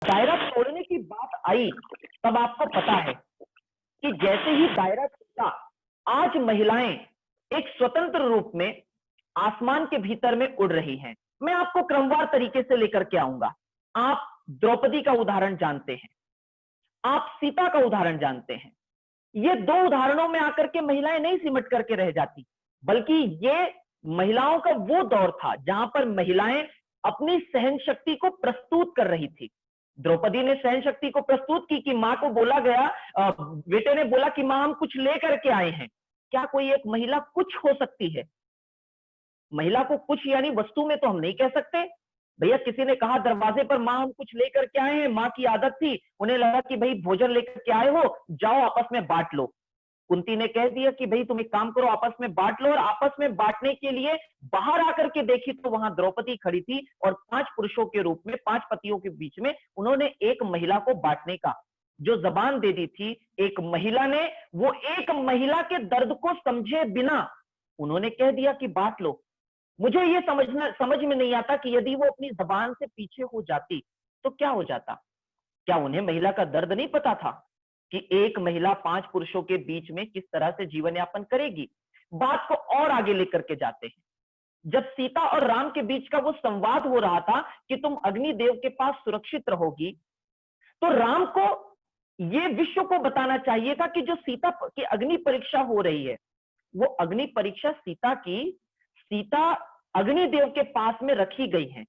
दायरा तोड़ने की बात आई तब आपको पता है कि जैसे ही दायरा टूटा, आज महिलाएं एक स्वतंत्र रूप में आसमान के भीतर में उड़ रही हैं। मैं आपको क्रमवार तरीके से लेकर के आऊंगा। आप द्रौपदी का उदाहरण जानते हैं, आप सीता का उदाहरण जानते हैं। ये दो उदाहरणों में आकर के महिलाएं नहीं सिमट करके रह जाती, बल्कि ये महिलाओं का वो दौर था जहां पर महिलाएं अपनी सहन शक्ति को प्रस्तुत कर रही थी। द्रौपदी ने सहन शक्ति को प्रस्तुत की कि मां को बोला गया, बेटे ने बोला कि मां हम कुछ लेकर के आए हैं। क्या कोई एक महिला कुछ हो सकती है? महिला को कुछ यानी वस्तु में तो हम नहीं कह सकते। भैया किसी ने कहा दरवाजे पर मां हम कुछ लेकर के आए हैं, मां की आदत थी, उन्हें लगा कि भाई भोजन लेकर के आए हो, जाओ आपस में बांट लो। कुंती ने कह दिया कि भाई तुम एक काम करो, आपस में बांट लो, और आपस में बांटने के लिए बाहर आकर के देखी तो वहां द्रौपदी खड़ी थी और 5 पुरुषों के रूप में, 5 पतियों के बीच में उन्होंने एक महिला को बांटने का जो जबान दे दी थी, एक महिला ने, वो एक महिला के दर्द को समझे बिना उन्होंने कह दिया कि बांट लो। मुझे ये समझ में नहीं आता कि यदि वो अपनी जबान से पीछे हो जाती तो क्या हो जाता। क्या उन्हें महिला का दर्द नहीं पता था कि एक महिला 5 पुरुषों के बीच में किस तरह से जीवन यापन करेगी? बात को और आगे लेकर के जाते हैं। जब सीता और राम के बीच का वो संवाद हो रहा था कि तुम अग्निदेव के पास सुरक्षित रहोगी, तो राम को ये विश्व को बताना चाहिए था कि जो सीता की अग्नि परीक्षा हो रही है, वो अग्नि परीक्षा सीता अग्निदेव के पास में रखी गई है,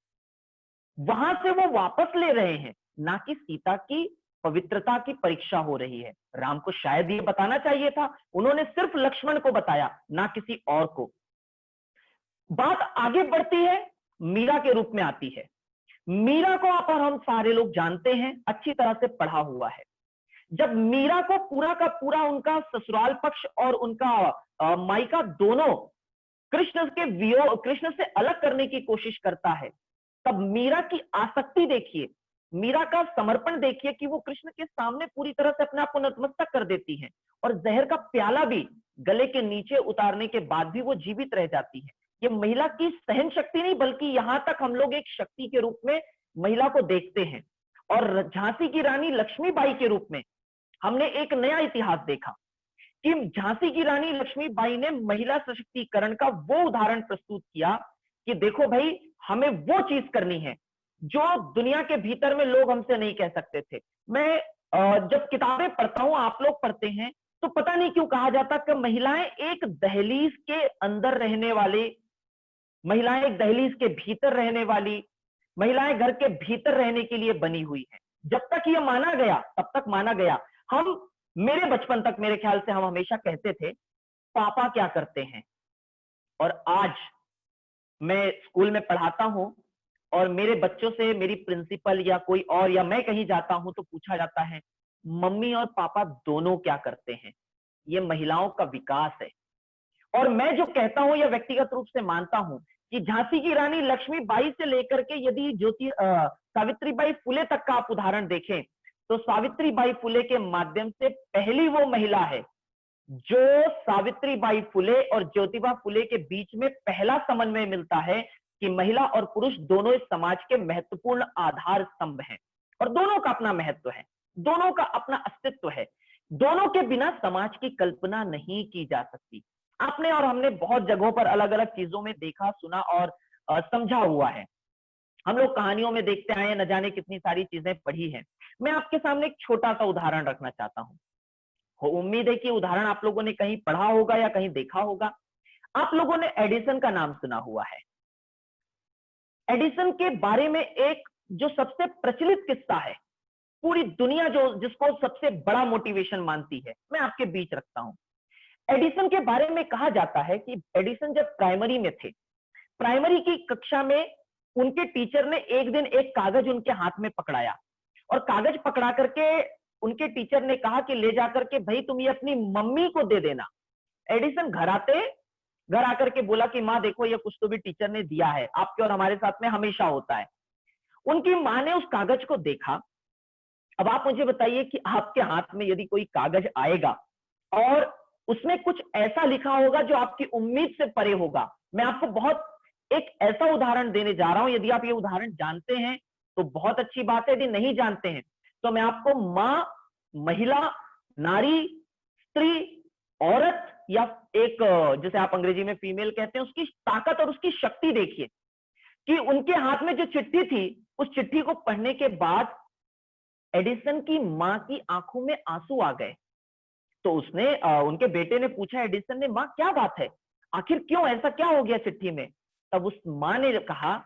वहां से वो वापस ले रहे हैं, ना कि सीता की पवित्रता की परीक्षा हो रही है। राम को शायद ये बताना चाहिए था, उन्होंने सिर्फ लक्ष्मण को बताया, ना किसी और को। बात आगे बढ़ती है, मीरा के रूप में आती है। मीरा को आप और हम सारे लोग जानते हैं, अच्छी तरह से पढ़ा हुआ है। जब मीरा को पूरा का पूरा उनका ससुराल पक्ष और उनका मायका दोनों कृष्ण से अलग करने की कोशिश करता है, तब मीरा की आसक्ति देखिए, मीरा का समर्पण देखिए कि वो कृष्ण के सामने पूरी तरह से अपने आप को नतमस्तक कर देती है, और जहर का प्याला भी गले के नीचे उतारने के बाद भी वो जीवित रह जाती है। ये महिला की सहन शक्ति नहीं, बल्कि यहां तक हम लोग एक शक्ति के रूप में महिला को देखते हैं। और झांसी की रानी लक्ष्मीबाई के रूप में हमने एक नया इतिहास देखा कि झांसी की रानी लक्ष्मीबाई ने महिला सशक्तिकरण का वो उदाहरण प्रस्तुत किया कि देखो भाई, हमें वो चीज करनी है जो दुनिया के भीतर में लोग हमसे नहीं कह सकते थे। मैं जब किताबें पढ़ता हूं, आप लोग पढ़ते हैं, तो पता नहीं क्यों कहा जाता कि महिलाएं एक दहलीज के अंदर रहने वाली, महिलाएं एक दहलीज के भीतर रहने वाली, महिलाएं घर के भीतर रहने के लिए बनी हुई है। जब तक ये माना गया, तब तक माना गया। हम, मेरे बचपन तक मेरे ख्याल से हम हमेशा कहते थे पापा क्या करते हैं, और आज मैं स्कूल में पढ़ाता हूं और मेरे बच्चों से मेरी प्रिंसिपल या कोई और, या मैं कहीं जाता हूं तो पूछा जाता है मम्मी और पापा दोनों क्या करते हैं। ये महिलाओं का विकास है। और मैं जो कहता हूं या व्यक्तिगत रूप से मानता हूं कि झांसी की रानी लक्ष्मीबाई से लेकर के यदि सावित्रीबाई फुले तक का आप उदाहरण देखें, तो सावित्रीबाई फुले के माध्यम से पहली वो महिला है जो सावित्रीबाई फुले और ज्योतिबा फुले के बीच में पहला समन्वय मिलता है कि महिला और पुरुष दोनों इस समाज के महत्वपूर्ण आधार स्तंभ हैं, और दोनों का अपना महत्व है, दोनों का अपना अस्तित्व है, दोनों के बिना समाज की कल्पना नहीं की जा सकती। आपने और हमने बहुत जगहों पर अलग अलग चीजों में देखा, सुना और समझा हुआ है। हम लोग कहानियों में देखते आए, न जाने कितनी सारी चीजें पढ़ी हैं। मैं आपके सामने एक छोटा सा उदाहरण रखना चाहता हूं। उम्मीद है कि उदाहरण आप लोगों ने कहीं पढ़ा होगा या कहीं देखा होगा। आप लोगों ने एडिसन का नाम सुना हुआ है। एडिसन के बारे में एक जो सबसे प्रचलित किस्सा है, पूरी दुनिया जो जिसको सबसे बड़ा मोटिवेशन मानती है, मैं आपके बीच रखता हूं। एडिसन के बारे में कहा जाता है कि एडिसन जब प्राइमरी में थे, प्राइमरी की कक्षा में उनके टीचर ने एक दिन एक कागज उनके हाथ में पकड़ाया, और कागज पकड़ा करके उनके टीचर ने कहा कि ले जाकर के भाई तुम ये अपनी मम्मी को दे देना। एडिसन घर आकर के बोला कि माँ देखो, ये कुछ तो भी टीचर ने दिया है, आपके और हमारे साथ में हमेशा होता है। उनकी माँ ने उस कागज को देखा। अब आप मुझे बताइए कि आपके हाथ में यदि कोई कागज आएगा और उसमें कुछ ऐसा लिखा होगा जो आपकी उम्मीद से परे होगा। मैं आपको बहुत एक ऐसा उदाहरण देने जा रहा हूं, यदि आप ये उदाहरण जानते हैं तो बहुत अच्छी बात है। यदि नहीं जानते हैं तो मैं आपको माँ, महिला, नारी, स्त्री, औरत, या एक जैसे आप अंग्रेजी में फीमेल कहते हैं, उसकी ताकत और उसकी शक्ति देखिए कि उनके हाथ में जो चिट्ठी थी, उस चिट्ठी को पढ़ने के बाद एडिसन की मां की आंखों में आंसू आ गए। तो उसने उनके बेटे ने पूछा एडिसन ने, मां क्या बात है, आखिर क्यों, ऐसा क्या हो गया चिट्ठी में? तब उस मां ने कहा,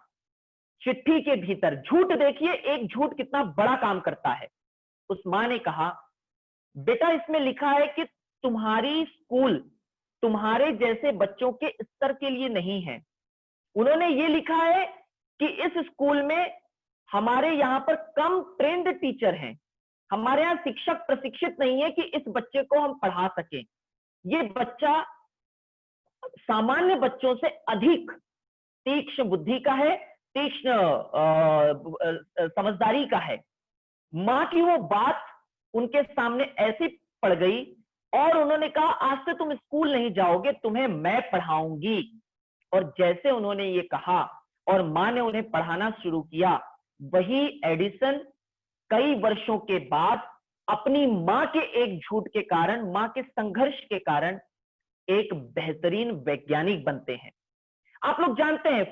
चिट्ठी के भीतर झूठ देखिए, एक झूठ कितना बड़ा काम करता है। उस मां ने कहा, बेटा इसमें लिखा है कि तुम्हारी स्कूल तुम्हारे जैसे बच्चों के स्तर के लिए नहीं है। उन्होंने ये लिखा है कि इस स्कूल में हमारे यहाँ पर कम ट्रेंड टीचर हैं, हमारे यहाँ शिक्षक प्रशिक्षित नहीं है कि इस बच्चे को हम पढ़ा सकें। ये बच्चा सामान्य बच्चों से अधिक तीक्ष्ण बुद्धि का है, तीक्ष्ण समझदारी का है। मां की वो बात उनके सामने ऐसी पड़ गई और उन्होंने कहा, आज से तुम स्कूल नहीं जाओगे, तुम्हें मैं पढ़ाऊंगी। और जैसे उन्होंने ये कहा और मां ने उन्हें पढ़ाना शुरू किया, वही एडिसन कई वर्षों के बाद अपनी मां के एक झूठ के कारण, मां के संघर्ष के कारण एक बेहतरीन वैज्ञानिक बनते हैं। आप लोग जानते हैं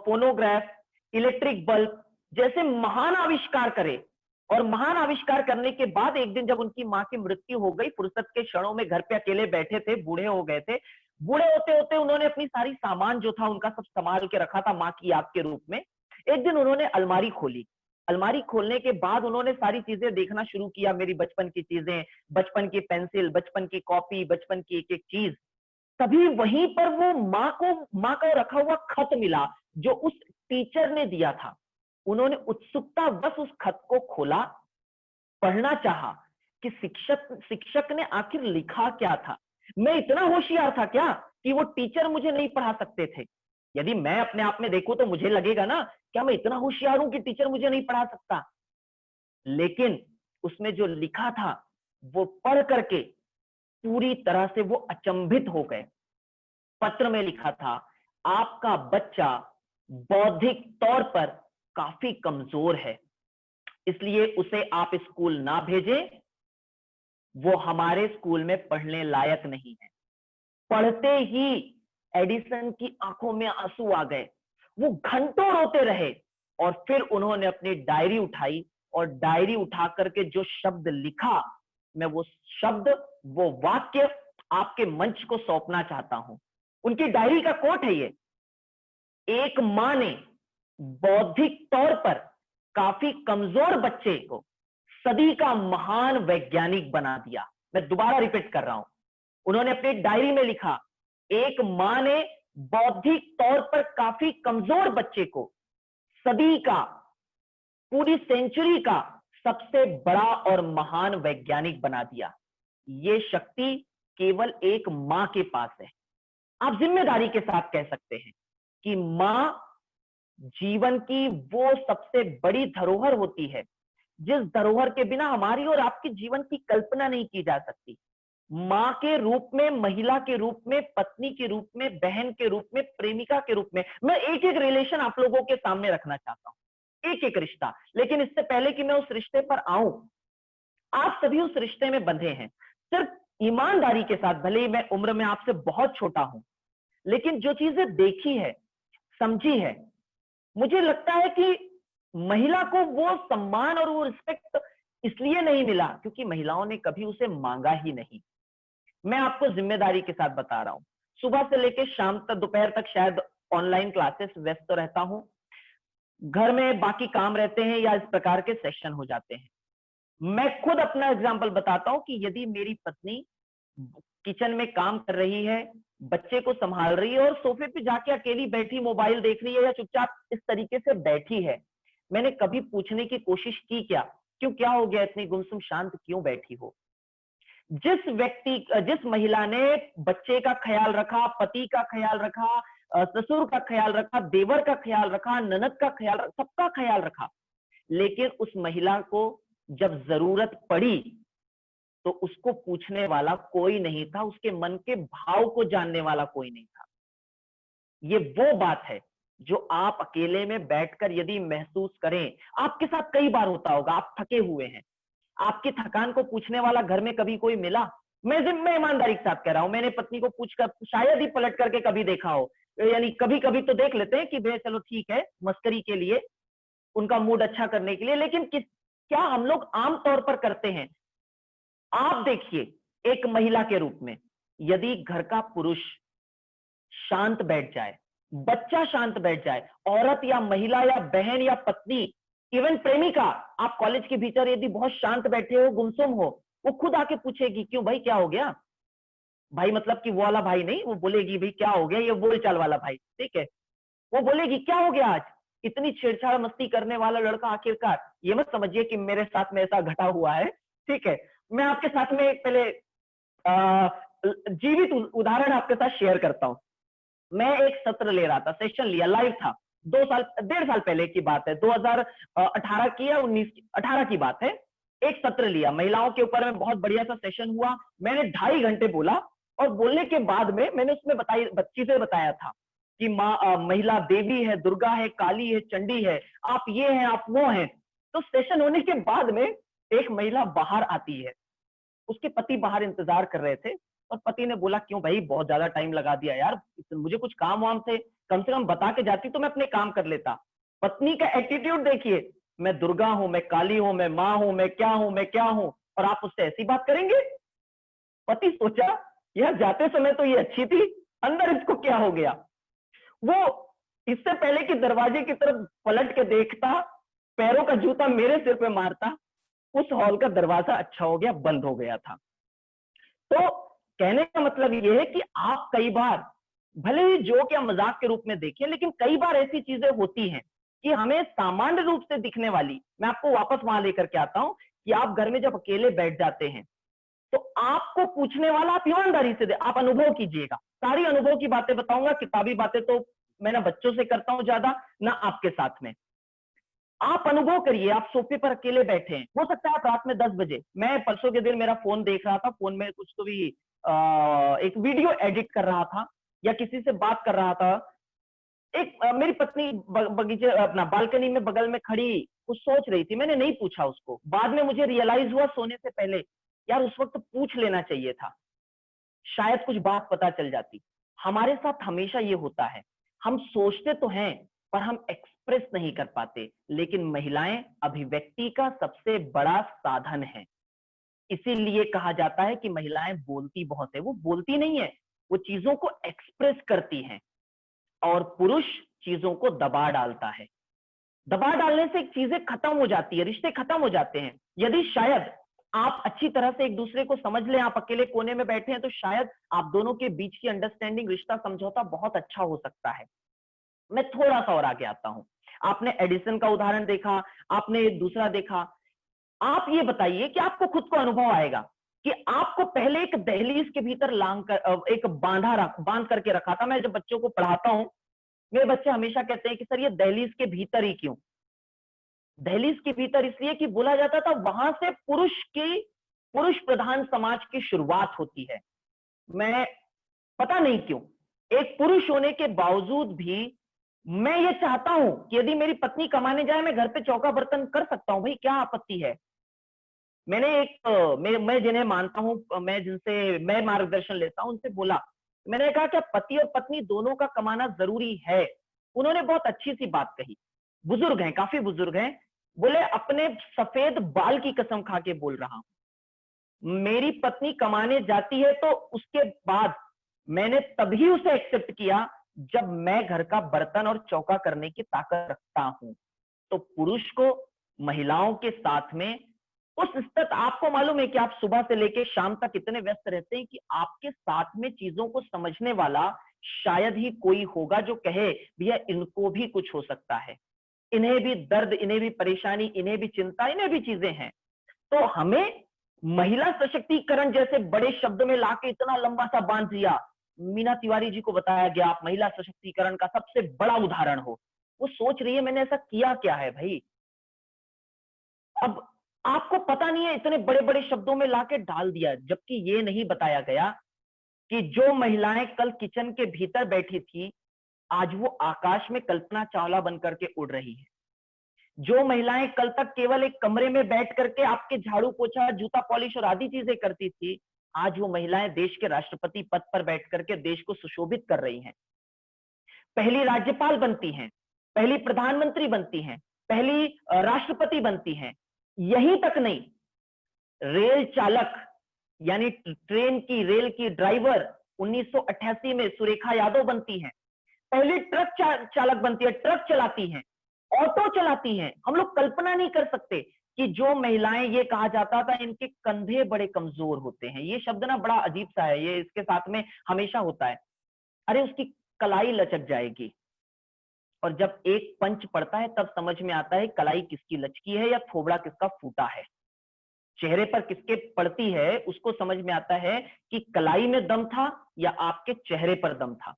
फोनोग्राफ, इलेक्ट्रिक बल्ब जैसे महान आविष्कार करे, और महान आविष्कार करने के बाद एक दिन जब उनकी मां की मृत्यु हो गई, फुर्सत के क्षणों में घर पे अकेले बैठे थे, बूढ़े हो गए थे। बूढ़े होते होते उन्होंने अपनी सारी सामान जो था उनका सब संभाल के रखा था मां की याद के रूप में। एक दिन उन्होंने अलमारी खोली। अलमारी खोलने के बाद उन्होंने सारी चीजें देखना शुरू किया, मेरी बचपन की चीजें, बचपन की पेंसिल, बचपन की कॉपी, बचपन की एक एक चीज। तभी वहीं पर वो मां का रखा हुआ खत मिला जो उस टीचर ने दिया था। उन्होंने उत्सुकता बस उस खत को खोला, पढ़ना चाहा कि शिक्षक ने आखिर लिखा क्या था। मैं इतना होशियार था क्या कि वो टीचर मुझे नहीं पढ़ा सकते थे? यदि मैं अपने आप में देखूं तो मुझे लगेगा ना, क्या मैं इतना होशियार हूं कि टीचर मुझे नहीं पढ़ा सकता? लेकिन उसमें जो लिखा था वो पढ़ करके पूरी तरह से वो अचंभित हो गए। पत्र में लिखा था, आपका बच्चा बौद्धिक तौर पर काफी कमजोर है, इसलिए उसे आप स्कूल ना भेजें, वो हमारे स्कूल में पढ़ने लायक नहीं है। पढ़ते ही एडिसन की आंखों में आंसू आ गए। वो घंटों रोते रहे और फिर उन्होंने अपनी डायरी उठाई और डायरी उठा करके जो शब्द लिखा, मैं वो शब्द, वो वाक्य आपके मंच को सौंपना चाहता हूं। उनकी डायरी का कोट है ये, एक मां ने बौद्धिक तौर पर काफी कमजोर बच्चे को सदी का महान वैज्ञानिक बना दिया। मैं दोबारा रिपीट कर रहा हूं, उन्होंने अपनी डायरी में लिखा, एक मां ने बौद्धिक तौर पर काफी कमजोर बच्चे को सदी का, पूरी सेंचुरी का सबसे बड़ा और महान वैज्ञानिक बना दिया। ये शक्ति केवल एक मां के पास है। आप जिम्मेदारी के साथ कह सकते हैं कि मां जीवन की वो सबसे बड़ी धरोहर होती है जिस धरोहर के बिना हमारी और आपके जीवन की कल्पना नहीं की जा सकती। मां के रूप में, महिला के रूप में, पत्नी के रूप में, बहन के रूप में, प्रेमिका के रूप में, मैं एक एक रिलेशन आप लोगों के सामने रखना चाहता हूं, एक एक रिश्ता। लेकिन इससे पहले कि मैं उस रिश्ते पर आऊं, आप सभी उस रिश्ते में बंधे हैं। सिर्फ ईमानदारी के साथ, भले ही मैं उम्र में आपसे बहुत छोटा हूं, लेकिन जो चीजें देखी है, समझी है, मुझे लगता है कि महिला को वो सम्मान और वो रिस्पेक्ट इसलिए नहीं मिला क्योंकि महिलाओं ने कभी उसे मांगा ही नहीं। मैं आपको जिम्मेदारी के साथ बता रहा हूं, सुबह से लेकर शाम तक, दोपहर तक शायद ऑनलाइन क्लासेस व्यस्त रहता हूं, घर में बाकी काम रहते हैं या इस प्रकार के सेशन हो जाते हैं। मैं खुद अपना एग्जाम्पल बताता हूं कि यदि मेरी पत्नी किचन में काम कर रही है, बच्चे को संभाल रही है और सोफे पे जाके अकेली बैठी मोबाइल देख रही है या चुपचाप इस तरीके से बैठी है, मैंने कभी पूछने की कोशिश की क्या, क्यों, क्या हो गया, इतनी गुमसुम शांत क्यों बैठी हो? जिस महिला ने बच्चे का ख्याल रखा, पति का ख्याल रखा, ससुर का ख्याल रखा, देवर का ख्याल रखा, ननद का ख्याल रखा, सबका ख्याल रखा, लेकिन उस महिला को जब जरूरत पड़ी तो उसको पूछने वाला कोई नहीं था, उसके मन के भाव को जानने वाला कोई नहीं था। ये वो बात है जो आप अकेले में बैठकर यदि महसूस करें, आपके साथ कई बार होता होगा, आप थके हुए हैं, आपकी थकान को पूछने वाला घर में कभी कोई मिला? मैं ईमानदारी के साथ कह रहा हूं, मैंने पत्नी को पूछकर शायद ही पलट करके कभी देखा हो, यानी कभी कभी तो देख लेते हैं कि भाई चलो ठीक है, मस्करी के लिए, उनका मूड अच्छा करने के लिए, लेकिन क्या हम लोग आम तौर पर करते हैं? आप देखिए, एक महिला के रूप में यदि घर का पुरुष शांत बैठ जाए, बच्चा शांत बैठ जाए, औरत या महिला या बहन या पत्नी, इवन प्रेमिका, आप कॉलेज के भीतर यदि बहुत शांत बैठे हो, गुमसुम हो, वो खुद आके पूछेगी क्यों भाई, क्या हो गया भाई, मतलब कि वो वाला भाई नहीं, वो बोलेगी भाई क्या हो गया, ये बोलचाल वाला भाई, ठीक है, वो बोलेगी क्या हो गया आज, इतनी छेड़छाड़ मस्ती करने वाला लड़का आखिरकार। ये मत समझिए कि मेरे साथ में ऐसा घटा हुआ है, ठीक है, मैं आपके साथ में एक पहले जीवित उदाहरण आपके साथ शेयर करता हूं। मैं एक सत्र ले रहा था, सेशन लिया, लाइव था, 1.5 साल पहले की बात है, 2018 की या 18 की बात है। एक सत्र लिया, महिलाओं के ऊपर में बहुत बढ़िया सा सेशन हुआ, मैंने 2.5 घंटे बोला, और बोलने के बाद में मैंने उसमें चीजें बताया था कि महिला देवी है, दुर्गा है, काली है, चंडी है, आप ये हैं, आप वो हैं। तो सेशन होने के बाद में एक महिला बाहर आती है, उसके पति बाहर इंतजार कर रहे थे, और पति ने बोला क्यों भाई, बहुत ज्यादा टाइम लगा दिया यार, मुझे कुछ काम वाम थे, कम से कम बता के जाती तो मैं अपने काम कर लेता। पत्नी का एटीट्यूड देखिए, मैं दुर्गा हूं, मैं काली हूं, मैं माँ हूं, मैं क्या हूं, मैं क्या हूं, और आप उससे ऐसी बात करेंगे? पति सोचा यार जाते समय तो ये अच्छी थी, अंदर इसको क्या हो गया। वो इससे पहले कि दरवाजे की तरफ पलट के देखता, पैरों का जूता मेरे सिर पे मारता, उस हॉल का दरवाजा अच्छा हो गया, बंद हो गया था। तो कहने का मतलब ये है कि आप कई बार भले ही जोक या मजाक के रूप में देखें, लेकिन कई बार ऐसी चीजें होती हैं कि हमें सामान्य रूप से दिखने वाली, मैं आपको वापस वहां लेकर के आता हूं कि आप घर में जब अकेले बैठ जाते हैं, तो आपको पूछने वाला, आप ईमानदारी से दे, आप अनुभव कीजिएगा, सारी अनुभव की बातें बताऊंगा, किताबी बातें तो मैं ना बच्चों से करता हूं ज्यादा, ना आपके साथ में। आप अनुभव करिए, आप सोफे पर अकेले बैठे हैं, हो सकता है आप रात में 10 बजे, मैं परसों के दिन मेरा फोन देख रहा था, फोन में कुछ तो भी एक वीडियो एडिट कर रहा था या किसी से बात कर रहा था, एक मेरी पत्नी बगीचे, अपना बालकनी में बगल में खड़ी कुछ सोच रही थी, मैंने नहीं पूछा उसको, बाद में मुझे रियलाइज हुआ सोने से पहले, यार उस वक्त पूछ लेना चाहिए था, शायद कुछ बात पता चल जाती। हमारे साथ हमेशा ये होता है, हम सोचते तो हैं पर हम एक्सप्रेस नहीं कर पाते, लेकिन महिलाएं अभिव्यक्ति का सबसे बड़ा साधन है। इसीलिए कहा जाता है कि महिलाएं बोलती बहुत है, वो बोलती नहीं है, वो चीजों को एक्सप्रेस करती हैं, और पुरुष चीजों को दबा डालता है। दबा डालने से चीजें खत्म हो जाती है, रिश्ते खत्म हो जाते हैं। यदि शायद आप अच्छी तरह से एक दूसरे को समझ लें, आप अकेले कोने में बैठे हैं, तो शायद आप दोनों के बीच की अंडरस्टैंडिंग, रिश्ता, समझौता बहुत अच्छा हो सकता है। मैं थोड़ा सा और आगे आता हूं। आपने एडिसन का उदाहरण देखा, आपने दूसरा देखा, आप ये बताइए कि आपको खुद को अनुभव आएगा कि आपको पहले एक दहलीज के भीतर लांग कर, एक बांध करके रखा था। मैं जब बच्चों को पढ़ाता हूं, मेरे बच्चे हमेशा कहते हैं कि सर ये दहलीज के भीतर ही क्यों? दहलीज के भीतर इसलिए कि बोला जाता था वहां से पुरुष प्रधान समाज की शुरुआत होती है। मैं पता नहीं क्यों, एक पुरुष होने के बावजूद भी मैं ये चाहता हूं कि यदि मेरी पत्नी कमाने जाए, मैं घर पे चौका बर्तन कर सकता हूं, भाई क्या आपत्ति है। मैंने मैं जिन्हें मानता हूं, मैं जिनसे मैं मार्गदर्शन लेता हूं, उनसे बोला, मैंने कहा कि पति और पत्नी दोनों का कमाना जरूरी है। उन्होंने बहुत अच्छी सी बात कही, बुजुर्ग हैं, काफी बुजुर्ग हैं, बोले अपने सफेद बाल की कसम खा के बोल रहा हूं, मेरी पत्नी कमाने जाती है तो उसके बाद मैंने तभी उसे एक्सेप्ट किया जब मैं घर का बर्तन और चौका करने की ताकत रखता हूं। तो पुरुष को महिलाओं के साथ में उस स्तर, आपको मालूम है कि आप सुबह से लेकर शाम तक इतने व्यस्त रहते हैं कि आपके साथ में चीजों को समझने वाला शायद ही कोई होगा जो कहे भैया इनको भी कुछ हो सकता है, इन्हें भी दर्द, इन्हें भी परेशानी, इन्हें भी चिंता, इन्हें भी चीजें हैं। तो हमें महिला सशक्तिकरण जैसे बड़े शब्द में लाके इतना लंबा सा बांध दिया। मीना तिवारी जी को बताया गया आप महिला सशक्तिकरण का सबसे बड़ा उदाहरण हो। वो सोच रही है मैंने ऐसा किया क्या है भाई। अब आपको पता नहीं है, इतने बड़े बड़े शब्दों में लाके डाल दिया, जबकि ये नहीं बताया गया कि जो महिलाएं कल किचन के भीतर बैठी थी, आज वो आकाश में कल्पना चावला बनकर के उड़ रही है। जो महिलाएं कल तक केवल एक कमरे में बैठ करके आपके झाड़ू पोछा, जूता पॉलिश और आदि चीजें करती थी, आज वो महिलाएं देश के राष्ट्रपति पद पर बैठ करके देश को सुशोभित कर रही हैं। पहली राज्यपाल बनती हैं, पहली प्रधानमंत्री बनती हैं, पहली राष्ट्रपति बनती हैं। यही तक नहीं, रेल चालक यानी ट्रेन की, रेल की ड्राइवर 1988 में सुरेखा यादव बनती हैं। पहली ट्रक चालक बनती है, ट्रक चलाती हैं, ऑटो चलाती हैं। हम लोग कल्पना नहीं कर सकते कि जो महिलाएं, ये कहा जाता था इनके कंधे बड़े कमजोर होते हैं। ये शब्द ना बड़ा अजीब सा है, ये इसके साथ में हमेशा होता है। अरे उसकी कलाई लचक जाएगी, और जब एक पंच पड़ता है तब समझ में आता है कलाई किसकी लचकी है या थोबड़ा किसका फूटा है। चेहरे पर किसके पड़ती है उसको समझ में आता है कि कलाई में दम था या आपके चेहरे पर दम था।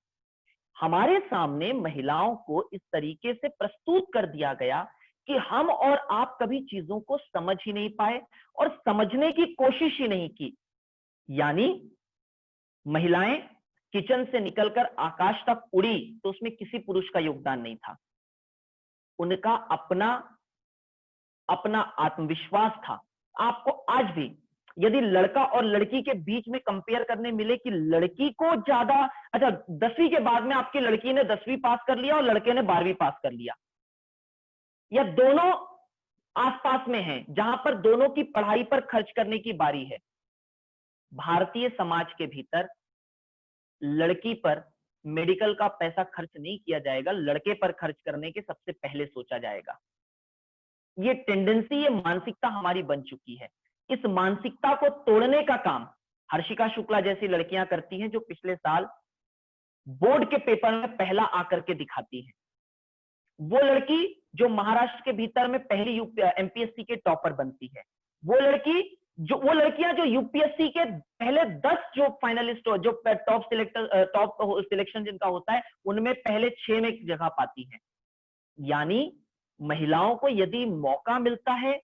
हमारे सामने महिलाओं को इस तरीके से प्रस्तुत कर दिया गया कि हम और आप कभी चीजों को समझ ही नहीं पाए और समझने की कोशिश ही नहीं की। यानी महिलाएं किचन से निकलकर आकाश तक उड़ी तो उसमें किसी पुरुष का योगदान नहीं था। उनका अपना अपना आत्मविश्वास था। आपको आज भी यदि लड़का और लड़की के बीच में कंपेयर करने मिले कि लड़की को ज्यादा, अच्छा 10वीं के बाद में आपकी लड़की ने 10वीं पास कर लिया और लड़के ने 12वीं पास कर लिया, या दोनों आसपास में हैं जहां पर दोनों की पढ़ाई पर खर्च करने की बारी है, भारतीय समाज के भीतर लड़की पर मेडिकल का पैसा खर्च नहीं किया जाएगा, लड़के पर खर्च करने के सबसे पहले सोचा जाएगा। ये टेंडेंसी, ये मानसिकता हमारी बन चुकी है। इस मानसिकता को तोड़ने का काम हर्षिका शुक्ला जैसी लड़कियां करती हैं, जो पिछले साल बोर्ड के पेपर में पहला आकर के दिखाती है। वो लड़की जो महाराष्ट्र के भीतर में पहली एमपीएससी के टॉपर बनती है। वो लड़कियां जो यूपीएससी के पहले 10 जो फाइनलिस्ट, जो टॉप सिलेक्शन जिनका होता है, उनमें पहले 6 में जगह पाती है। यानी महिलाओं को यदि मौका मिलता है,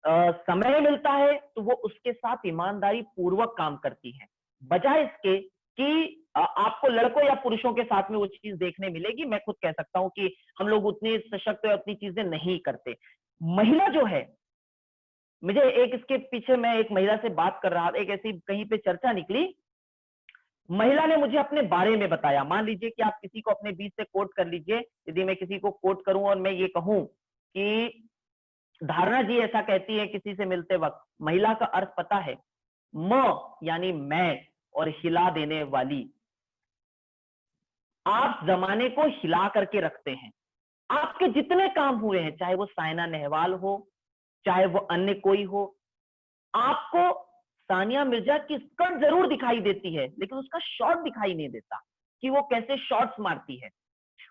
समय मिलता है, तो वो उसके साथ ईमानदारी पूर्वक काम करती है, बजाय इसके कि आपको लड़कों या पुरुषों के साथ में वो चीज देखने मिलेगी। मैं खुद कह सकता हूं कि हम लोग उतने सशक्त और अपनी चीजें नहीं करते। महिला जो है, मुझे एक इसके पीछे मैं एक महिला से बात कर रहा था, एक ऐसी कहीं पे चर्चा निकली, महिला ने मुझे अपने बारे में बताया। मान लीजिए कि आप किसी को अपने बीच से कोट कर लीजिए, यदि मैं किसी को कोट करूं और मैं ये कहूं कि धारणा जी ऐसा कहती है किसी से मिलते वक्त, महिला का अर्थ पता है, म यानी मैं और हिला देने वाली। आप जमाने को हिला करके रखते हैं। आपके जितने काम हुए हैं, चाहे वो साइना नेहवाल हो, चाहे वो अन्य कोई हो, आपको सानिया मिर्जा की स्कर्ट जरूर दिखाई देती है, लेकिन उसका शॉट दिखाई नहीं देता कि वो कैसे शॉट्स मारती है,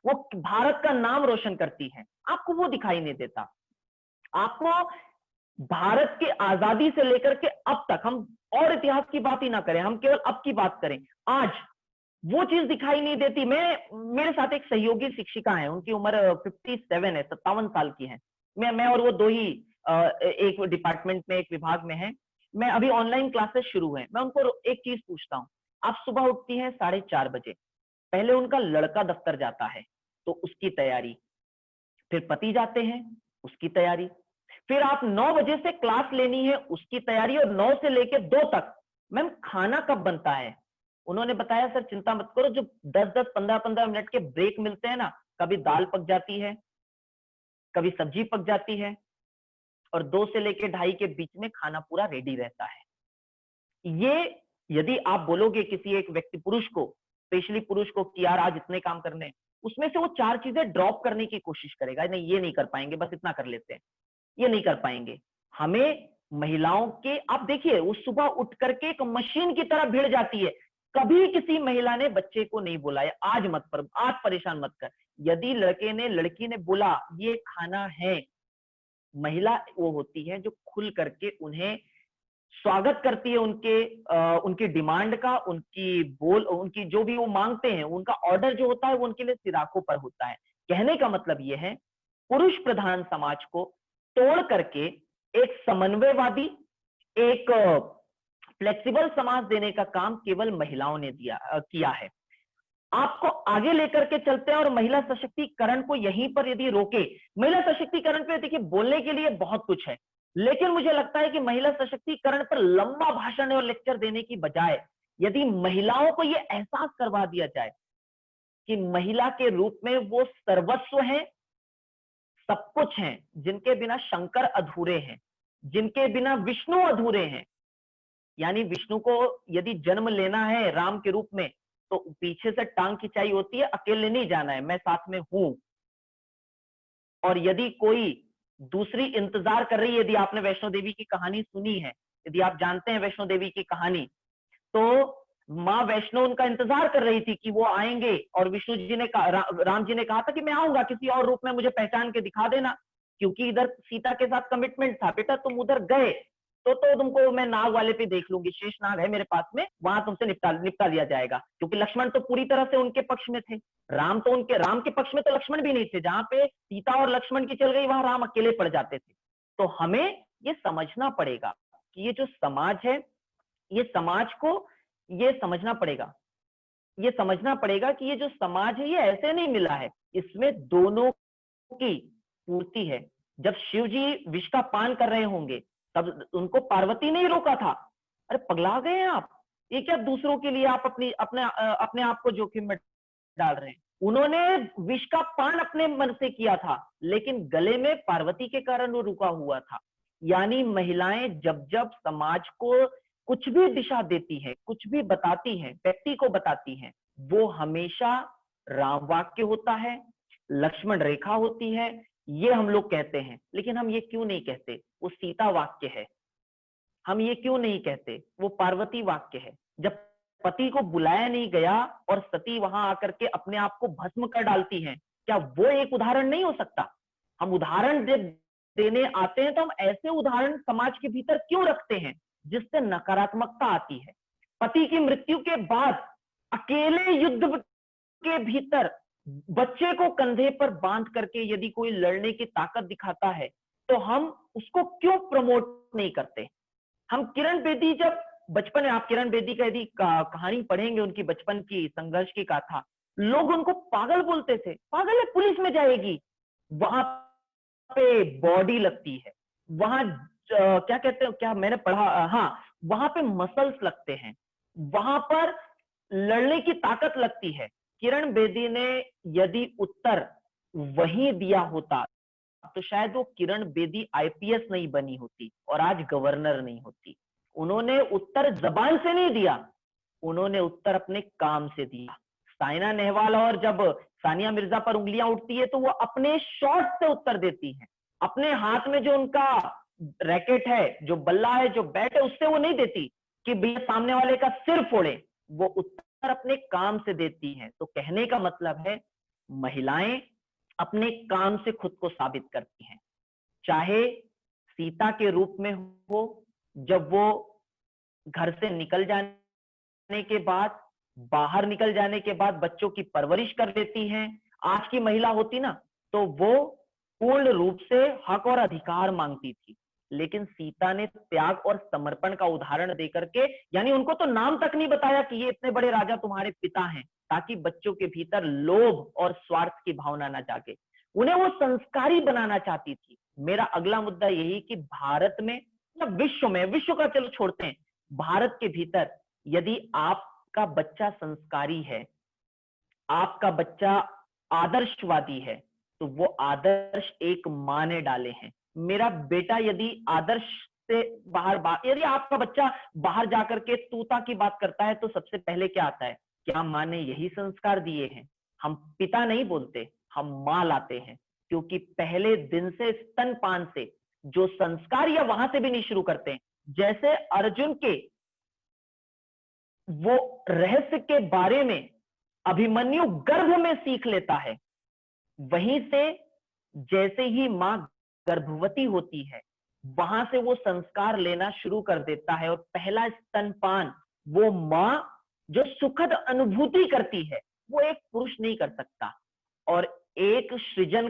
वो भारत का नाम रोशन करती है, आपको वो दिखाई नहीं देता। आपको भारत की आजादी से लेकर के अब तक, हम और इतिहास की बात ही ना करें, हम केवल अब की बात करें, आज वो चीज दिखाई नहीं देती। मेरे साथ एक सहयोगी शिक्षिका है, उनकी उम्र 57 है, 57 साल की है। मैं और वो दो ही एक डिपार्टमेंट में, एक विभाग में है। मैं अभी ऑनलाइन क्लासेस शुरू है, मैं उनको एक चीज पूछता हूँ। आप सुबह उठती हैं 4:30 बजे, पहले उनका लड़का दफ्तर जाता है तो उसकी तैयारी, फिर पति जाते हैं उसकी तैयारी, फिर आप 9 बजे से क्लास लेनी है उसकी तैयारी, और 9 से लेकर 2 तक। मैम खाना कब बनता है? उन्होंने बताया सर चिंता मत करो, जो 10-10, 15-15 मिनट के ब्रेक मिलते हैं ना, कभी दाल पक जाती है, कभी सब्जी पक जाती है, और 2 से लेकर 2:30 के बीच में खाना पूरा रेडी रहता है। ये यदि आप बोलोगे किसी एक व्यक्ति, पुरुष को, स्पेशली पुरुष को कि यार आज इतने काम करने, उसमें से वो 4 चीजें ड्रॉप करने की कोशिश करेगा, नहीं ये नहीं कर पाएंगे, बस इतना कर लेते हैं, ये नहीं कर पाएंगे। हमें महिलाओं के, आप देखिए वो सुबह उठ करके एक मशीन की तरह भिड़ जाती है। कभी किसी महिला ने बच्चे को नहीं बोला है आज मत पर, आज परेशान मत कर। यदि लड़की ने बोला ये खाना है, महिला वो होती है जो खुल करके उन्हें स्वागत करती है, उनकी डिमांड का, उनकी जो भी वो मांगते हैं, उनका ऑर्डर जो होता है वो उनके लिए सिराखों पर होता है। कहने का मतलब ये है, पुरुष प्रधान समाज को तोड़ करके एक समन्वयवादी, एक फ्लेक्सिबल समाज देने का काम केवल महिलाओं ने किया है। आपको आगे लेकर के चलते हैं और महिला सशक्तिकरण को यहीं पर यदि रोके, महिला सशक्तिकरण पे देखिए बोलने के लिए बहुत कुछ है, लेकिन मुझे लगता है कि महिला सशक्तिकरण पर लंबा भाषण और लेक्चर देने की बजाय यदि महिलाओं को यह एहसास करवा दिया जाए कि महिला के रूप में वो सर्वस्व हैं, सब कुछ हैं, जिनके बिना शंकर अधूरे हैं, जिनके बिना विष्णु अधूरे हैं। यानी विष्णु को यदि जन्म लेना है राम के रूप में, तो पीछे से टांग खिंचाई होती है, अकेले नहीं जाना है, मैं साथ में हूं। और यदि कोई दूसरी इंतजार कर रही है, यदि आपने वैष्णो देवी की कहानी सुनी है, यदि आप जानते हैं वैष्णो देवी की कहानी, तो माँ वैष्णो उनका इंतजार कर रही थी कि वो आएंगे, और विष्णु जी ने कहा, राम जी ने कहा था कि मैं आऊंगा, किसी और रूप में मुझे पहचान के दिखा देना, क्योंकि इधर सीता के साथ कमिटमेंट था, बेटा तुम उधर गए तो तुमको मैं नाग वाले पे देख लूंगी, शेष नाग है मेरे पास में, वहां तुमसे निपटा दिया जाएगा। क्योंकि लक्ष्मण तो पूरी तरह से उनके पक्ष में थे, राम के पक्ष में तो लक्ष्मण भी नहीं थे, जहां पे सीता और लक्ष्मण की चल गई वहां राम अकेले पड़ जाते थे। तो हमें ये समझना पड़ेगा कि ये जो समाज है, ये समाज को ये समझना पड़ेगा, ये समझना पड़ेगा कि ये जो समाज है ये ऐसे नहीं मिला है, इसमें दोनों की पूर्ति है। जब शिव जी विष का पान कर रहे होंगे तब उनको पार्वती ने ही रोका था, अरे पगला गए हैं आप, ये क्या दूसरों के लिए आप अपने आप को जोखिम में डाल रहे हैं। उन्होंने विष का पान अपने मन से किया था, लेकिन गले में पार्वती के कारण वो रुका हुआ था। यानी महिलाएं जब जब समाज को कुछ भी दिशा देती है, कुछ भी बताती है, व्यक्ति को बताती है, वो हमेशा राम वाक्य होता है, लक्ष्मण रेखा होती है, ये हम लोग कहते हैं। लेकिन हम ये क्यों नहीं कहते वो सीता वाक्य है, हम ये क्यों नहीं कहते वो पार्वती वाक्य है। जब पति को बुलाया नहीं गया और सती वहां आकर के अपने आप को भस्म कर डालती हैं, क्या वो एक उदाहरण नहीं हो सकता? हम उदाहरण देने आते हैं तो हम ऐसे उदाहरण समाज के भीतर क्यों रखते हैं जिससे नकारात्मकता आती है? पति की मृत्यु के बाद अकेले युद्ध के भीतर बच्चे को कंधे पर बांध करके यदि कोई लड़ने की ताकत दिखाता है तो हम उसको क्यों प्रमोट नहीं करते? हम किरण बेदी, जब बचपन में आप किरण बेदी का यदि कहानी पढ़ेंगे, उनकी बचपन की संघर्ष की गाथा, लोग उनको पागल बोलते थे, पागल है, पुलिस में जाएगी, वहां पे बॉडी लगती है, वहां क्या कहते हैं, क्या मैंने पढ़ा, हाँ, वहां पे मसल्स लगते हैं, वहां पर लड़ने की ताकत लगती है। किरण बेदी ने यदि उत्तर वही दिया होता तो शायद वो किरण बेदी आईपीएस नहीं बनी होती और आज गवर्नर नहीं होती। उन्होंने उत्तर जबान से नहीं दिया, उन्होंने उत्तर अपने काम से दिया। साइना नेहवाल और जब सानिया मिर्जा पर उंगलियां उठती है तो वो अपने शॉट से उत्तर देती हैं, अपने हाथ में जो उनका रैकेट है, जो बल्ला है, जो बैट है, उससे वो नहीं देती कि भैया सामने वाले का सिर फोड़े, वो उत्तर अपने काम से देती हैं। तो कहने का मतलब है महिलाएं अपने काम से खुद को साबित करती हैं, चाहे सीता के रूप में हो, जब वो घर से निकल जाने के बाद, बाहर निकल जाने के बाद बच्चों की परवरिश कर देती हैं। आज की महिला होती ना तो वो पूर्ण रूप से हक और अधिकार मांगती थी, लेकिन सीता ने त्याग और समर्पण का उदाहरण देकर के, यानी उनको तो नाम तक नहीं बताया कि ये इतने बड़े राजा तुम्हारे पिता हैं, ताकि बच्चों के भीतर लोभ और स्वार्थ की भावना ना जागे। उन्हें वो संस्कारी बनाना चाहती थी। मेरा अगला मुद्दा यही कि भारत में या विश्व में, विश्व का चलो छोड़ते हैं, भारत के भीतर यदि आपका बच्चा संस्कारी है, आपका बच्चा आदर्शवादी है, तो वो आदर्श एक माँ ने डाले हैं। मेरा बेटा यदि आदर्श से यदि आपका बच्चा बाहर जाकर के तूता की बात करता है तो सबसे पहले क्या आता है? क्या माँ ने यही संस्कार दिए हैं? हम पिता नहीं बोलते, हम माँ लाते हैं, क्योंकि पहले दिन से स्तनपान से जो संस्कार, या वहां से भी नहीं शुरू करते हैं। जैसे अर्जुन के वो रहस्य के बारे में अभिमन्यु गर्भ में सीख लेता है, वहीं से जैसे ही मां गर्भवती होती है वहां से वो संस्कार लेना शुरू कर देता है। और पहला स्तनपान वो मां जो सुखद अनुभूति करती है वो एक पुरुष नहीं कर सकता। और एक सृजन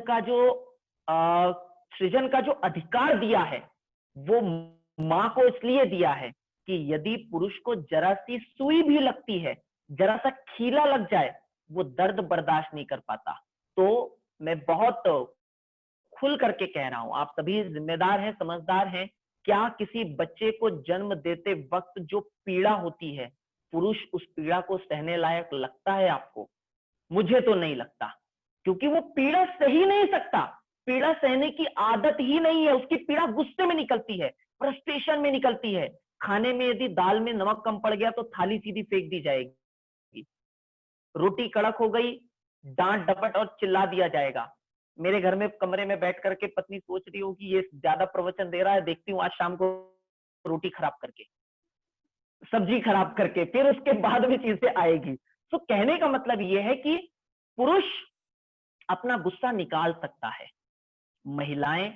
का जो अधिकार दिया है वो मां को इसलिए दिया है कि यदि पुरुष को जरा सी सुई भी लगती है, जरा सा खीला लग जाए, वो दर्द बर्दाश्त नहीं कर पाता। तो मैं बहुत खुल करके कह रहा हूं, आप सभी जिम्मेदार हैं, समझदार हैं, क्या किसी बच्चे को जन्म देते वक्त जो पीड़ा होती है, पुरुष उस पीड़ा को सहने लायक लगता है आपको? मुझे तो नहीं लगता, क्योंकि वो पीड़ा सह ही नहीं सकता। पीड़ा सहने की आदत ही नहीं है, उसकी पीड़ा गुस्से में निकलती है, फ्रस्ट्रेशन में निकलती है। खाने में यदि दाल में नमक कम पड़ गया तो थाली सीधी फेंक दी जाएगी, रोटी कड़क हो गई, डांट डपट और चिल्ला दिया जाएगा। मेरे घर में कमरे में बैठ करके पत्नी सोच रही होगी ये ज्यादा प्रवचन दे रहा है, देखती हूँ आज शाम को रोटी खराब करके, सब्जी खराब करके, फिर उसके बाद में चीजें आएगी। तो कहने का मतलब यह है कि पुरुष अपना गुस्सा निकाल सकता है, महिलाएं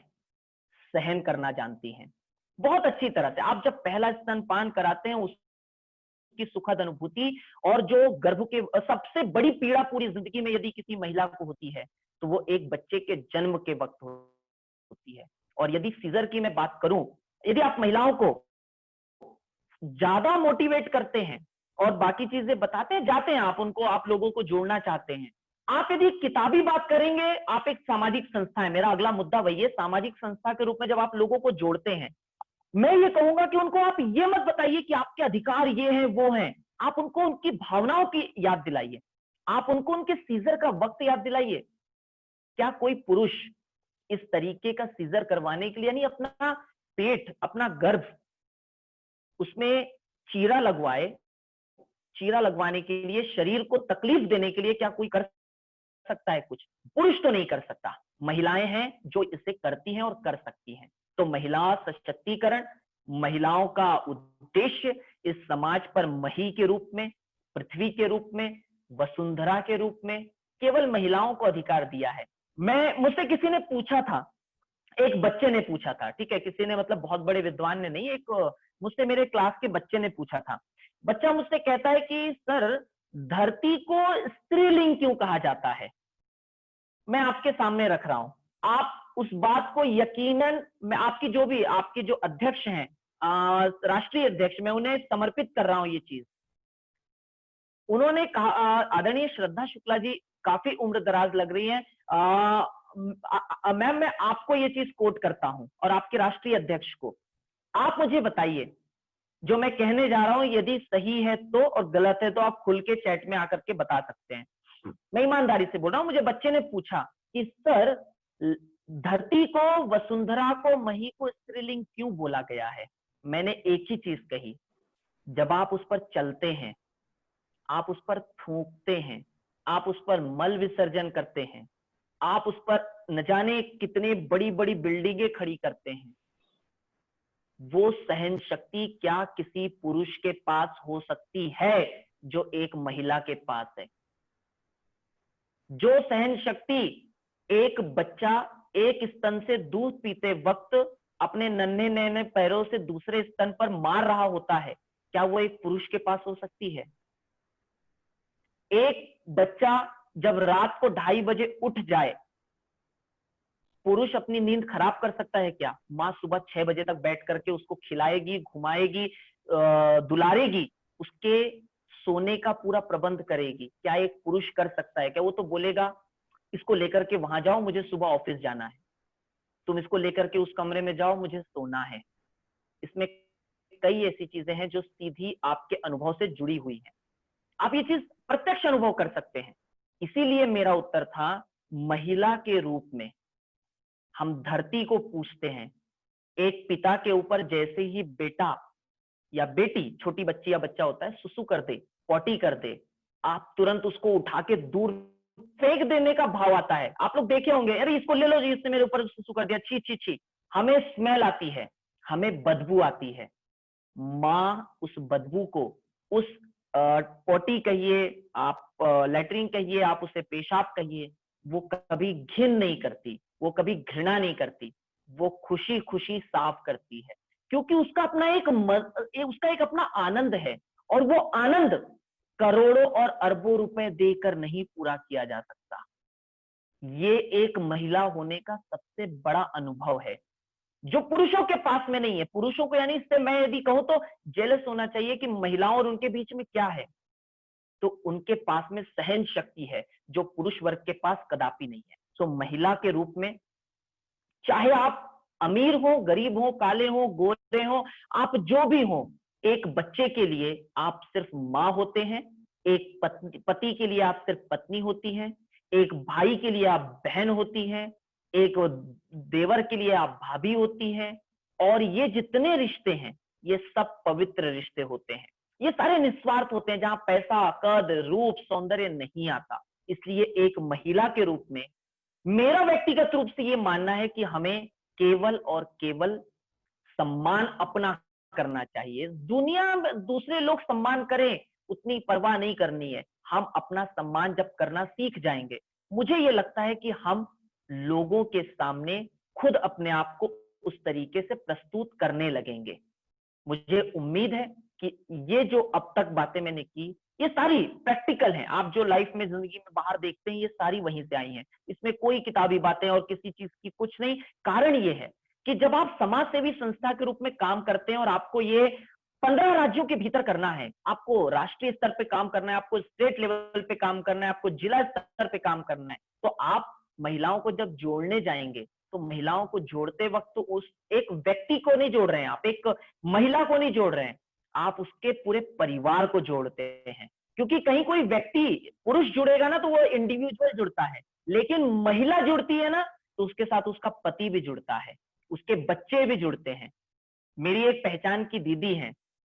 सहन करना जानती हैं बहुत अच्छी तरह से। आप जब पहला स्तनपान कराते हैं, उसकी सुखद अनुभूति और जो गर्भ के सबसे बड़ी पीड़ा पूरी जिंदगी में यदि किसी महिला को होती है तो वो एक बच्चे के जन्म के वक्त होती है। और यदि सीजर की मैं बात करूं, यदि आप महिलाओं को ज्यादा मोटिवेट करते हैं और बाकी चीजें बताते हैं, जाते हैं आप उनको, आप लोगों को जोड़ना चाहते हैं, आप यदि किताबी बात करेंगे, आप एक सामाजिक संस्था है, मेरा अगला मुद्दा वही है, सामाजिक संस्था के रूप में जब आप लोगों को जोड़ते हैं, मैं ये कहूंगा कि उनको आप ये मत बताइए कि आपके अधिकार ये हैं वो हैं, आप उनको उनकी भावनाओं की याद दिलाइए, आप उनको उनके सीजर का वक्त याद दिलाइए। क्या कोई पुरुष इस तरीके का सीजर करवाने के लिए, यानी अपना पेट, अपना गर्भ, उसमें चीरा लगवाए, चीरा लगवाने के लिए, शरीर को तकलीफ देने के लिए क्या कोई कर सकता है कुछ? पुरुष तो नहीं कर सकता, महिलाएं हैं जो इसे करती हैं और कर सकती हैं। तो महिला सशक्तिकरण, महिलाओं का उद्देश्य इस समाज पर मही के रूप में, पृथ्वी के रूप में, वसुंधरा के रूप में केवल महिलाओं को अधिकार दिया है। मुझसे किसी ने पूछा था, एक बच्चे ने पूछा था, ठीक है, किसी ने मतलब बहुत बड़े विद्वान ने नहीं, एक मुझसे मेरे क्लास के बच्चे ने पूछा था। बच्चा मुझसे कहता है कि सर, धरती को स्त्रीलिंग क्यों कहा जाता है? मैं आपके सामने रख रहा हूं, आप उस बात को यकीनन, मैं आपकी आपके जो अध्यक्ष हैं, राष्ट्रीय अध्यक्ष, मैं उन्हें समर्पित कर रहा हूं ये चीज। उन्होंने कहा, आदरणीय श्रद्धा शुक्ला जी, काफी उम्र दराज लग रही है, मैम मैं आपको ये चीज कोट करता हूं और आपके राष्ट्रीय अध्यक्ष को, आप मुझे बताइए जो मैं कहने जा रहा हूं यदि सही है तो, और गलत है तो आप खुल के चैट में आकर के बता सकते हैं। मैं ईमानदारी से बोल रहा हूं, मुझे बच्चे ने पूछा कि सर, धरती को, वसुंधरा को, मही को स्त्रीलिंग क्यों बोला गया है? मैंने एक ही चीज कही, जब आप उस पर चलते हैं, आप उस पर थूकते हैं, आप उस पर मल विसर्जन करते हैं, आप उस पर न जाने कितने बड़ी बड़ी बिल्डिंगें खड़ी करते हैं, वो सहन शक्ति क्या किसी पुरुष के पास हो सकती है जो एक महिला के पास है? जो सहन शक्ति एक बच्चा एक स्तन से दूध पीते वक्त अपने नन्हे नन्हे पैरों से दूसरे स्तन पर मार रहा होता है, क्या वो एक पुरुष के पास हो सकती है? एक बच्चा जब रात को 2:30 बजे उठ जाए, पुरुष अपनी नींद खराब कर सकता है क्या? माँ सुबह 6 बजे तक बैठ करके उसको खिलाएगी, घुमाएगी, दुलारेगी, उसके सोने का पूरा प्रबंध करेगी। क्या एक पुरुष कर सकता है? क्या वो तो बोलेगा इसको लेकर के वहां जाओ, मुझे सुबह ऑफिस जाना है, तुम इसको लेकर के उस कमरे में जाओ, मुझे सोना है। इसमें कई ऐसी चीजें हैं जो सीधी आपके अनुभव से जुड़ी हुई हैं, आप ये चीज प्रत्यक्ष अनुभव कर सकते हैं। इसीलिए मेरा उत्तर था, महिला के रूप में हम धरती को पूछते हैं। एक पिता के ऊपर जैसे ही बेटा या बेटी, छोटी बच्ची या बच्चा होता है, सुसु कर दे, पॉटी कर दे, आप तुरंत उसको उठा के दूर फेंक देने का भाव आता है। आप लोग देखे होंगे, अरे इसको ले लो जी, इसने मेरे ऊपर सुसु कर दिया, छी छी छी। हमें स्मेल आती है, हमें बदबू आती है। माँ उस बदबू को, उस पॉटी कहिए, आप लेटरिन कहिए, आप उसे पेशाब कहिए, वो कभी घिन नहीं करती, वो कभी घृणा नहीं करती, वो खुशी खुशी साफ करती है, क्योंकि उसका अपना उसका एक अपना आनंद है, और वो आनंद करोड़ों और अरबों रुपए देकर नहीं पूरा किया जा सकता। ये एक महिला होने का सबसे बड़ा अनुभव है जो पुरुषों के पास में नहीं है। पुरुषों को, यानी इससे मैं यदि कहूं तो जेलस होना चाहिए कि महिलाओं और उनके बीच में क्या है। तो उनके पास में सहन शक्ति है जो पुरुष वर्ग के पास कदापि नहीं है। तो महिला के रूप में चाहे आप अमीर हो, गरीब हो, काले हो, गोरे हो, आप जो भी हो, एक बच्चे के लिए आप सिर्फ माँ होते हैं, एक पति के लिए आप सिर्फ पत्नी होती हैं, एक भाई के लिए आप बहन होती हैं, एक देवर के लिए आप भाभी होती हैं, और ये जितने रिश्ते हैं ये सब पवित्र रिश्ते होते हैं। ये सारे निस्वार्थ होते हैं जहां पैसा, कद, रूप, सौंदर्य नहीं आता। इसलिए एक महिला के रूप में मेरा व्यक्तिगत रूप से ये मानना है कि हमें केवल और केवल सम्मान अपना करना चाहिए। दुनिया में दूसरे लोग सम्मान करें उतनी परवाह नहीं करनी है। हम अपना सम्मान जब करना सीख जाएंगे, मुझे ये लगता है कि हम लोगों के सामने खुद अपने आप को उस तरीके से प्रस्तुत करने लगेंगे। मुझे उम्मीद है कि ये जो अब तक बातें मैंने की, ये सारी प्रैक्टिकल हैं। आप जो लाइफ में, जिंदगी में बाहर देखते हैं, ये सारी वहीं से आई हैं। इसमें कोई किताबी बातें और किसी चीज की कुछ नहीं। कारण ये है कि जब आप समाज सेवी संस्था के रूप में काम करते हैं और आपको ये 15 राज्यों के भीतर करना है, आपको राष्ट्रीय स्तर पे काम करना है, आपको स्टेट लेवल पे काम करना है, आपको जिला स्तर पे काम करना है, तो आप महिलाओं को जब जोड़ने जाएंगे तो महिलाओं को जोड़ते वक्त तो उस एक व्यक्ति को नहीं जोड़ रहे हैं, आप एक महिला को नहीं जोड़ रहे हैं, आप उसके पूरे परिवार को जोड़ते हैं। क्योंकि कहीं कोई व्यक्ति पुरुष जुड़ेगा ना तो वो इंडिविजुअल जुड़ता है, लेकिन महिला जुड़ती है ना तो उसके साथ उसका पति भी जुड़ता है, उसके बच्चे भी जुड़ते हैं। मेरी एक पहचान की दीदी है,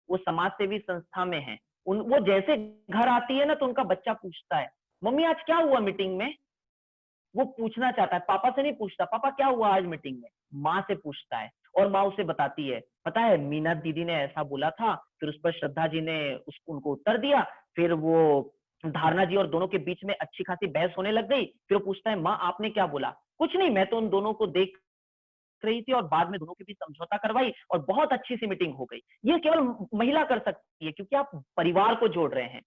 वो समाज सेवी संस्था में है। वो जैसे घर आती है ना तो उनका बच्चा पूछता है, मम्मी आज क्या हुआ मीटिंग में। वो पूछना चाहता है, पापा से नहीं पूछता, पापा क्या हुआ आज मीटिंग में, माँ से पूछता है। और माँ उसे बताती है, पता है मीना दीदी ने ऐसा बोला था, फिर उस पर श्रद्धा जी ने उनको उत्तर दिया, फिर वो धारणा जी और दोनों के बीच में अच्छी खासी बहस होने लग गई। फिर वो पूछता है, माँ आपने क्या बोला। कुछ नहीं, मैं तो उन दोनों को देख रही थी और बाद में दोनों के बीच समझौता करवाई और बहुत अच्छी सी मीटिंग हो गई। ये केवल महिला कर सकती है, क्योंकि आप परिवार को जोड़ रहे हैं।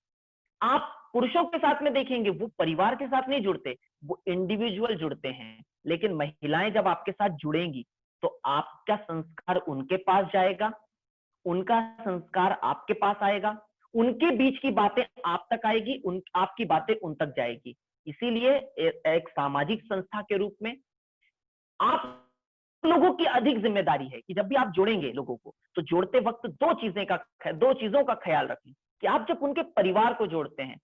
आप पुरुषों के साथ में देखेंगे वो परिवार के साथ नहीं जुड़ते, वो इंडिविजुअल जुड़ते हैं। लेकिन महिलाएं जब आपके साथ जुड़ेंगी तो आपका संस्कार उनके पास जाएगा, उनका संस्कार आपके पास आएगा, उनके बीच की बातें आप तक आएगी, आपकी बातें उन तक जाएगी। इसीलिए एक सामाजिक संस्था के रूप में आप लोगों की अधिक जिम्मेदारी है कि जब भी आप जोड़ेंगे लोगों को तो जोड़ते वक्त दो चीजों का ख्याल रखें कि आप जब उनके परिवार को जोड़ते हैं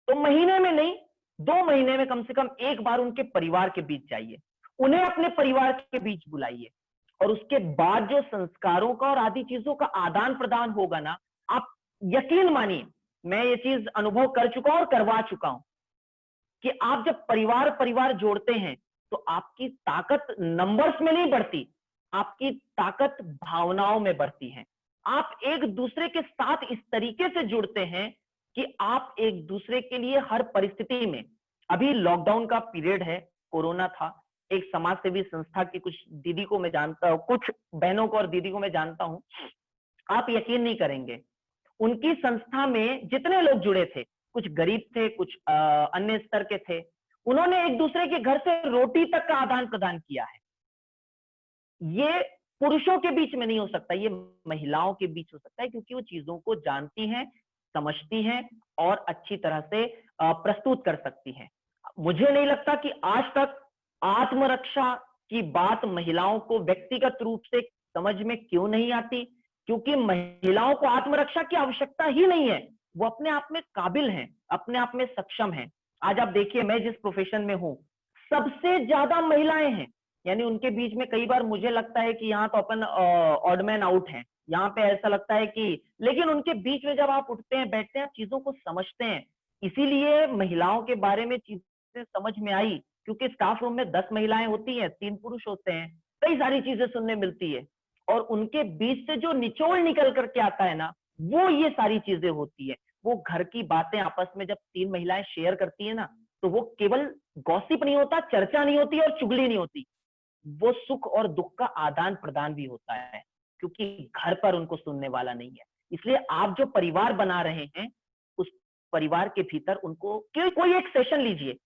तो महीने में नहीं, 2 महीने में कम से कम एक बार उनके परिवार के बीच जाइए, उन्हें अपने परिवार के बीच बुलाइए, और उसके बाद जो संस्कारों का और आदि चीजों का आदान प्रदान होगा ना, आप यकीन मानिए, मैं ये चीज अनुभव कर चुका हूं और करवा चुका हूं कि आप जब परिवार परिवार जोड़ते हैं तो आपकी ताकत नंबर्स में नहीं बढ़ती, आपकी ताकत भावनाओं में बढ़ती है। आप एक दूसरे के साथ इस तरीके से जुड़ते हैं कि आप एक दूसरे के लिए हर परिस्थिति में, अभी लॉकडाउन का पीरियड है, कोरोना था, एक समाज सेवी संस्था की कुछ दीदी को मैं जानता हूं, कुछ बहनों को और दीदी को मैं जानता हूं, आप यकीन नहीं करेंगे, उनकी संस्था में जितने लोग जुड़े थे, कुछ गरीब थे, कुछ अन्य स्तर के थे, उन्होंने एक दूसरे के घर से रोटी तक का आदान प्रदान किया है। ये पुरुषों के बीच में नहीं हो सकता, ये महिलाओं के बीच हो सकता है, क्योंकि वो चीजों को जानती हैं, समझती हैं और अच्छी तरह से प्रस्तुत कर सकती हैं। मुझे नहीं लगता कि आज तक आत्मरक्षा की बात महिलाओं को व्यक्तिगत रूप से समझ में क्यों नहीं आती, क्योंकि महिलाओं को आत्मरक्षा की आवश्यकता ही नहीं है। वो अपने आप में काबिल हैं, अपने आप में सक्षम हैं। आज आप देखिए, मैं जिस प्रोफेशन में हूं, सबसे ज्यादा महिलाएं हैं। यानी उनके बीच में कई बार मुझे लगता है कि यहाँ तो अपन ऑड मैन आउट हैं, यहाँ पे ऐसा लगता है कि, लेकिन उनके बीच में जब आप उठते हैं, बैठते हैं, चीजों को समझते हैं। इसीलिए महिलाओं के बारे में चीजें समझ में आई, क्योंकि स्टाफ रूम में 10 महिलाएं होती हैं, 3 पुरुष होते हैं, कई सारी चीजें सुनने मिलती है, और उनके बीच से जो निचोड़ निकल करके आता है ना, वो ये सारी चीजें होती है। वो घर की बातें आपस में जब 3 महिलाएं शेयर करती है ना, तो वो केवल गॉसिप नहीं होता, चर्चा नहीं होती और चुगली नहीं होती, वो सुख और दुख का आदान प्रदान भी होता है, क्योंकि घर पर उनको सुनने वाला नहीं है। इसलिए आप जो परिवार बना रहे हैं, उस परिवार के भीतर उनको कोई एक सेशन लीजिए,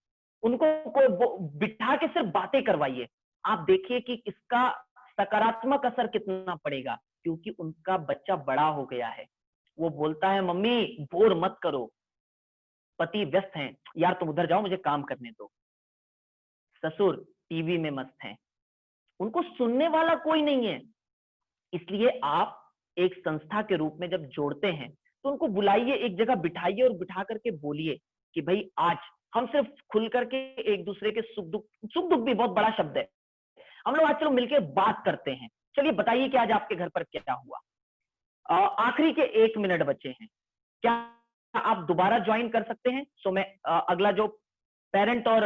उनको बिठा के सिर्फ बातें करवाइए, आप देखिए कि इसका सकारात्मक असर कितना पड़ेगा। क्योंकि उनका बच्चा बड़ा हो गया है, वो बोलता है, मम्मी बोर मत करो, पति व्यस्त हैं, यार तुम उधर जाओ मुझे काम करने दो। ससुर टीवी में मस्त हैं, उनको सुनने वाला कोई नहीं है। इसलिए आप एक संस्था के रूप में जब जोड़ते हैं तो उनको बुलाइए, एक जगह बिठाइए और बिठा करके बोलिए कि भाई आज हम सिर्फ खुल करके एक दूसरे के सुख दुख भी बहुत बड़ा शब्द है, हम लोग आज चलो मिलकर बात करते हैं। चलिए बताइए कि आज आपके घर पर क्या हुआ। आखिरी के 1 मिनट बचे हैं, क्या आप दोबारा ज्वाइन कर सकते हैं? सो मैं अगला जो पेरेंट और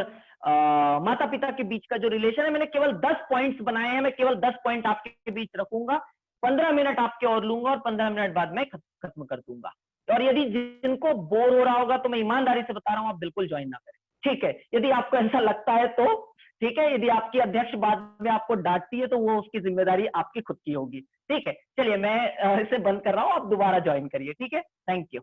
माता पिता के बीच का जो रिलेशन है, मैंने केवल 10 पॉइंट्स बनाए हैं, मैं केवल 10 पॉइंट आपके बीच रखूंगा, 15 मिनट आपके और लूंगा और 15 मिनट बाद में खत्म कर दूंगा। और यदि जिनको बोर हो रहा होगा तो मैं ईमानदारी से बता रहा हूं, आप बिल्कुल ज्वाइन ना करें, ठीक है? यदि आपको ऐसा लगता है तो ठीक है, यदि आपकी अध्यक्ष बाद में आपको डांटती है तो वो उसकी जिम्मेदारी आपकी खुद की होगी, ठीक है? चलिए मैं इसे बंद कर रहा हूं, आप दोबारा ज्वाइन करिए, ठीक है? Thank you.